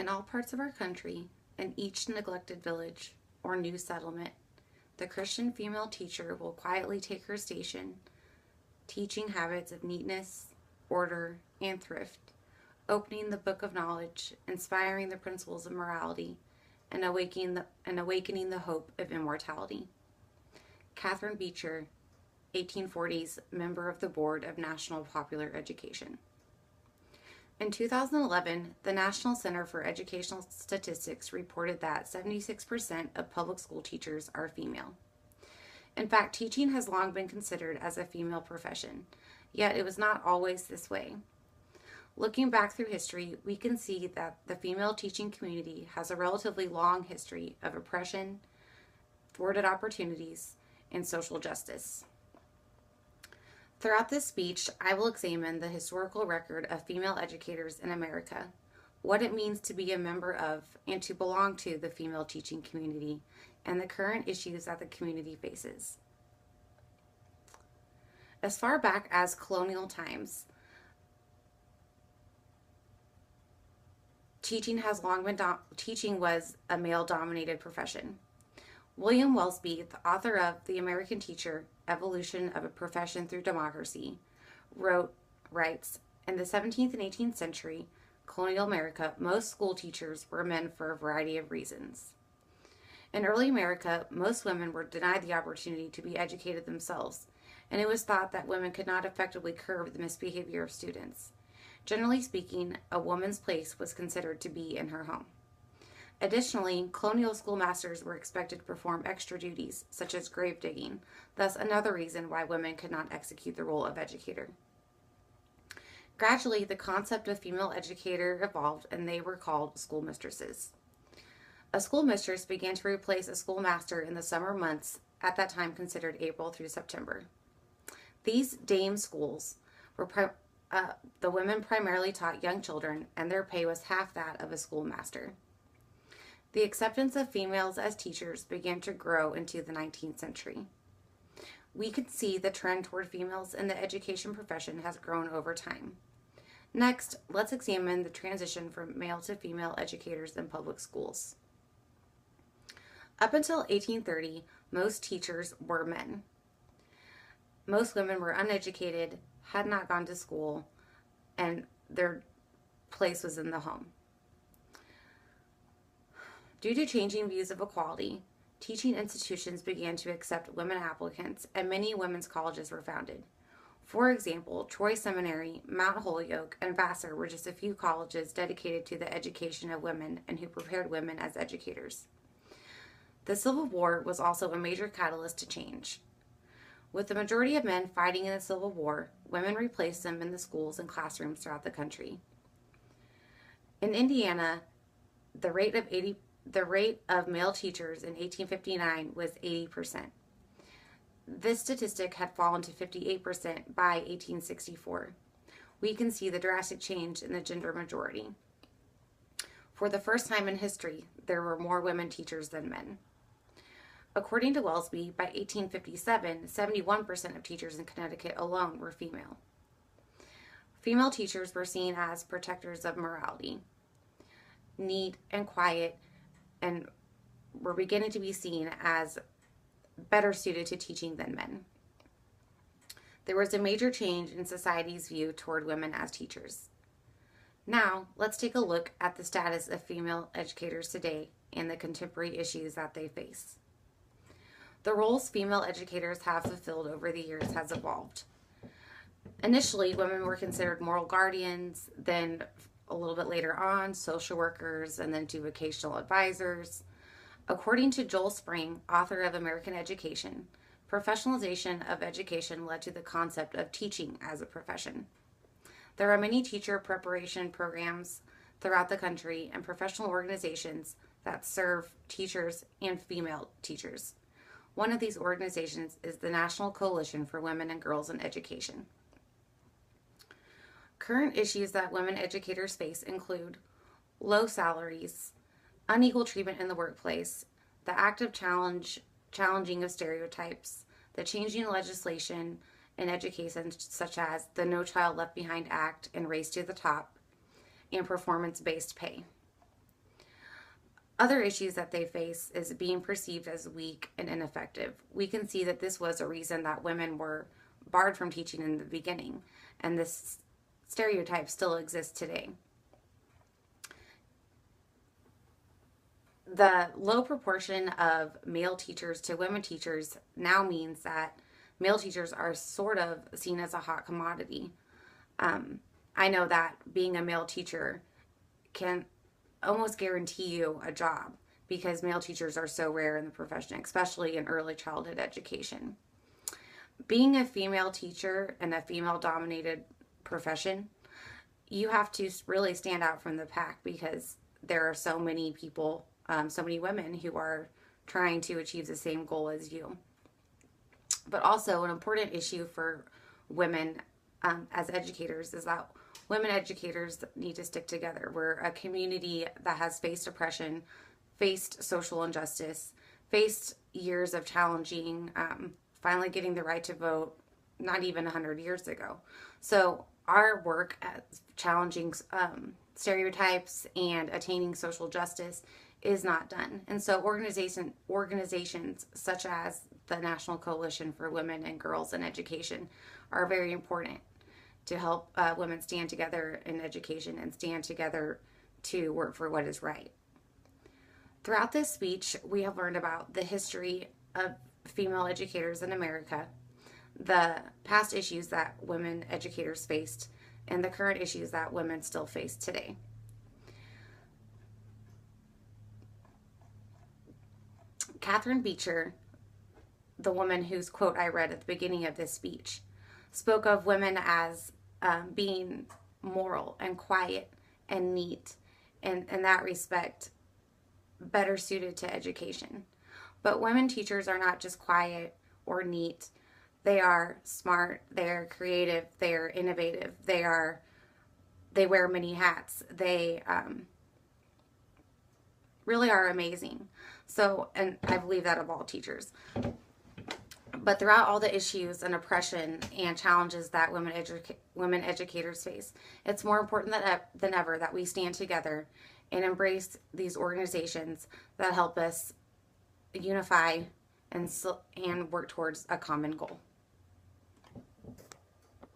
In all parts of our country, in each neglected village or new settlement, the Christian female teacher will quietly take her station, teaching habits of neatness, order, and thrift, opening the book of knowledge, inspiring the principles of morality, and awakening the hope of immortality. Catherine Beecher, 1840s member of the Board of National Popular Education. In 2011, the National Center for Educational Statistics reported that 76% of public school teachers are female. In fact, teaching has long been considered as a female profession, yet it was not always this way. Looking back through history, we can see that the female teaching community has a relatively long history of oppression, thwarted opportunities, and social justice. Throughout this speech, I will examine the historical record of female educators in America, what it means to be a member of and to belong to the female teaching community, and the current issues that the community faces. As far back as colonial times, teaching was a male-dominated profession. William Welsby, the author of The American Teacher, Evolution of a Profession Through Democracy, writes, in the 17th and 18th century, colonial America, most school teachers were men for a variety of reasons. In early America, most women were denied the opportunity to be educated themselves, and it was thought that women could not effectively curb the misbehavior of students. Generally speaking, a woman's place was considered to be in her home. Additionally, colonial schoolmasters were expected to perform extra duties, such as grave digging, thus another reason why women could not execute the role of educator. Gradually, the concept of female educator evolved, and they were called schoolmistresses. A schoolmistress began to replace a schoolmaster in the summer months, at that time considered April through September. These dame schools were the women primarily taught young children, and their pay was half that of a schoolmaster. The acceptance of females as teachers began to grow into the 19th century. We can see the trend toward females in the education profession has grown over time. Next, let's examine the transition from male to female educators in public schools. Up until 1830, most teachers were men. Most women were uneducated, had not gone to school, and their place was in the home. Due to changing views of equality, teaching institutions began to accept women applicants, and many women's colleges were founded. For example, Troy Seminary, Mount Holyoke, and Vassar were just a few colleges dedicated to the education of women and who prepared women as educators. The Civil War was also a major catalyst to change. With the majority of men fighting in the Civil War, women replaced them in the schools and classrooms throughout the country. In Indiana, the rate of male teachers in 1859 was 80%. This statistic had fallen to 58% by 1864. We can see the drastic change in the gender majority. For the first time in history, there were more women teachers than men. According to Welsby, by 1857, 71% of teachers in Connecticut alone were female. Female teachers were seen as protectors of morality, neat and quiet, and were beginning to be seen as better suited to teaching than men. There was a major change in society's view toward women as teachers. Now, let's take a look at the status of female educators today and the contemporary issues that they face. The roles female educators have fulfilled over the years has evolved. Initially, women were considered moral guardians, then a little bit later on, social workers, and then to vocational advisors. According to Joel Spring, author of American Education, professionalization of education led to the concept of teaching as a profession. There are many teacher preparation programs throughout the country and professional organizations that serve teachers and female teachers. One of these organizations is the National Coalition for Women and Girls in Education. Current issues that women educators face include low salaries, unequal treatment in the workplace, the active challenging of stereotypes, the changing legislation in education such as the No Child Left Behind Act and Race to the Top, and performance-based pay. Other issues that they face is being perceived as weak and ineffective. We can see that this was a reason that women were barred from teaching in the beginning, and this stereotype still exists today. The low proportion of male teachers to women teachers now means that male teachers are sort of seen as a hot commodity. I know that being a male teacher can almost guarantee you a job because male teachers are so rare in the profession, especially in early childhood education. Being a female teacher in a female dominated profession, you have to really stand out from the pack because there are so many people, so many women who are trying to achieve the same goal as you. But also, an important issue for women as educators is that women educators need to stick together. We're a community that has faced oppression, faced social injustice, faced years of challenging, finally getting the right to vote not even 100 years ago. So our work at challenging stereotypes and attaining social justice is not done. And so organizations such as the National Coalition for Women and Girls in Education are very important to help women stand together in education and stand together to work for what is right. Throughout this speech, we have learned about the history of female educators in America, the past issues that women educators faced, and the current issues that women still face today. Catherine Beecher, the woman whose quote I read at the beginning of this speech, spoke of women as being moral and quiet and neat, and in that respect, better suited to education. But women teachers are not just quiet or neat. They are smart, they are creative, they are innovative, they wear many hats. They really are amazing. So, and I believe that of all teachers. But throughout all the issues and oppression and challenges that women educators face, it's more important than ever that we stand together and embrace these organizations that help us unify and work towards a common goal.